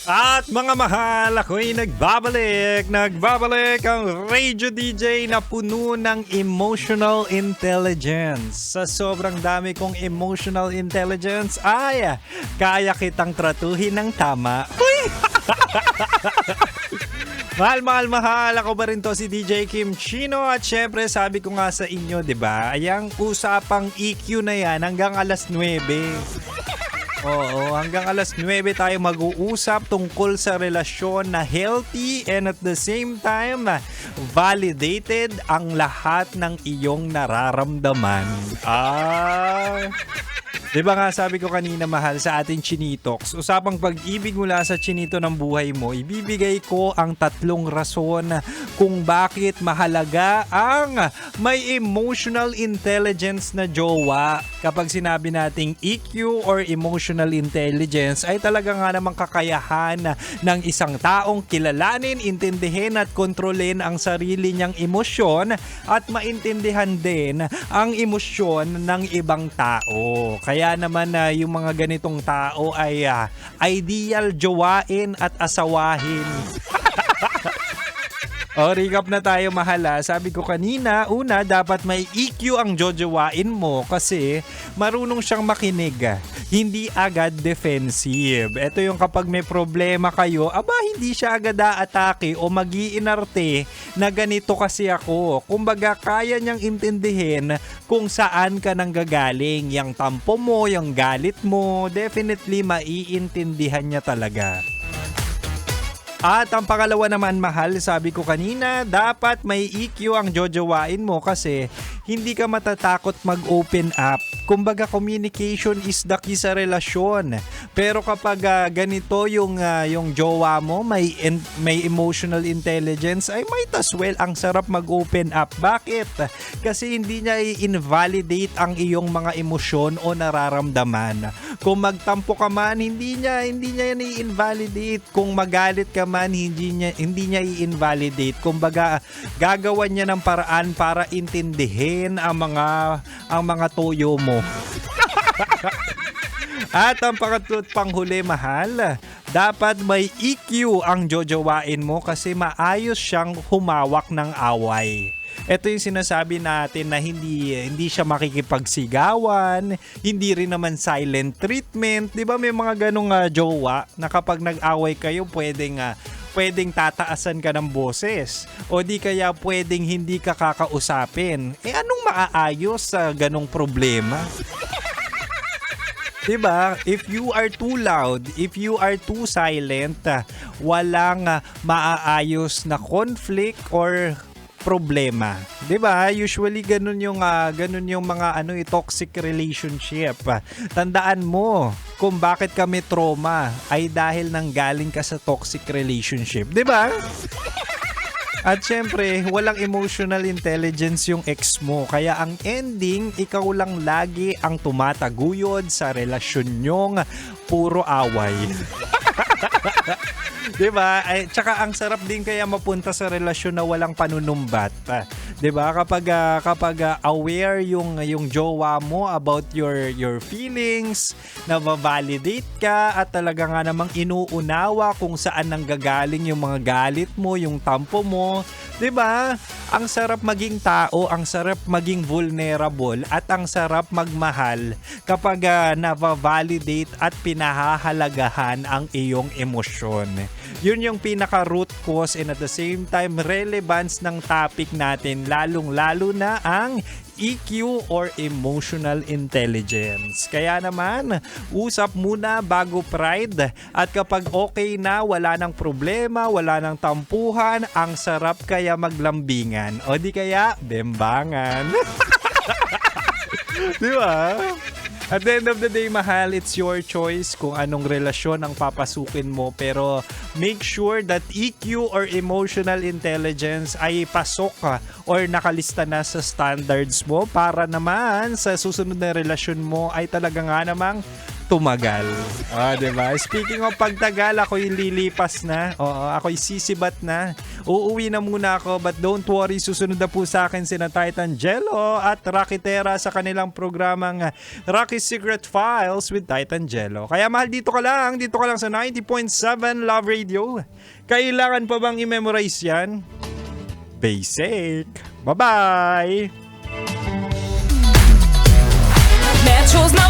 At mga mahal, ako'y nagbabalik ang Radio DJ na puno ng emotional intelligence. Sa sobrang dami kong emotional intelligence ay kaya kitang tratuhin ng tama. Uy! Mahal, ako ba rin to si DJ Kim Chino at syempre sabi ko nga sa inyo, 'di ba? Ayang usapang EQ na yan hanggang alas 9. Oo, hanggang alas 9 tayo mag-uusap tungkol sa relasyon na healthy and at the same time validated ang lahat ng iyong nararamdaman. Diba nga sabi ko kanina mahal sa ating Chinitox, usapang pag-ibig mula sa chinito ng buhay mo, ibibigay ko ang 3 rason kung bakit mahalaga ang may emotional intelligence na jowa. Kapag sinabi nating EQ or emotional intelligence ay talaga nga namang kakayahan ng isang taong kilalanin, intindihin at kontrolin ang sarili niyang emosyon at maintindihan din ang emosyon ng ibang tao. Kaya naman yung mga ganitong tao ay ideal jowain at asawahin. Recap na tayo mahala. Sabi ko kanina, una, dapat may EQ ang jojowain mo kasi marunong siyang makinig. Hindi agad defensive. Ito yung kapag may problema kayo, hindi siya agad aatake o mag-iinarte na ganito kasi ako. Kumbaga, kaya niyang intindihin kung saan ka nanggagaling. Yung tampo mo, yung galit mo, definitely maiintindihan niya talaga. At ang pangalawa naman mahal, sabi ko kanina, dapat may EQ ang jojowain mo kasi hindi ka matatakot mag-open up. Kumbaga, communication is the key sa relasyon. Pero kapag ganito yung jowa mo, may emotional intelligence, ay might as well ang sarap mag-open up. Bakit? Kasi hindi niya i-invalidate ang iyong mga emosyon o nararamdaman. Kung magtampo ka man, hindi niya yan i-invalidate. Kung magalit ka man, hindi niya i-invalidate. Kumbaga, gagawan niya ng paraan para intindihin ang mga toyo mo. At ang pangatlo't panghuli mahal, dapat may EQ ang jojowain mo kasi maayos siyang humawak ng away. Ito yung sinasabi natin na hindi siya makikipagsigawan, hindi rin naman silent treatment. 'Di ba may mga ganong jowa na kapag nag-away kayo pwedeng tataasan ka ng boses o di kaya pwedeng hindi ka kakausapin. Anong maaayos sa ganong problema? Diba? If you are too loud, if you are too silent, walang maaayos na conflict or problema. 'Di ba? Usually ganun yung mga toxic relationship. Tandaan mo kung bakit kami trauma ay dahil nang galing ka sa toxic relationship, 'di ba? At syempre, walang emotional intelligence yung ex mo. Kaya ang ending, ikaw lang lagi ang tumataguyod sa relasyon nyong puro away. Diba? Tsaka ang sarap din kaya mapunta sa relasyon na walang panunumbat. Diba? Kapag aware yung jowa mo about your feelings, na ma-validate ka at talaga nga namang inuunawa kung saan nanggagaling yung mga galit mo, yung tampo mo. Diba? Ang sarap maging tao, ang sarap maging vulnerable at ang sarap magmahal kapag na-validate at pinahahalagahan ang iyong emosyon. Yun yung pinaka-root cause and at the same time relevance ng topic natin, lalong-lalo na ang EQ or emotional intelligence. Kaya naman, usap muna bago pride at kapag okay na, wala nang problema, wala nang tampuhan, ang sarap kaya maglambingan o di kaya bembangan. Di ba? At the end of the day, mahal, it's your choice kung anong relasyon ang papasukin mo. Pero make sure that EQ or emotional intelligence ay pasok or nakalista na sa standards mo para naman sa susunod na relasyon mo ay talaga nga namang tumagal. Diba? Speaking of pagtagal, ako'y lilipas na. Oo, ako'y sisibat na. Uuwi na muna ako, but don't worry, susunod na po sa akin sina Titan Jello at Rocky Terra sa kanilang programang Rocky Secret Files with Titan Jello. Kaya mahal, dito ka lang sa 90.7 Love Radio. Kailangan pa bang i-memorize yan? Basic. Bye-bye! Metro's my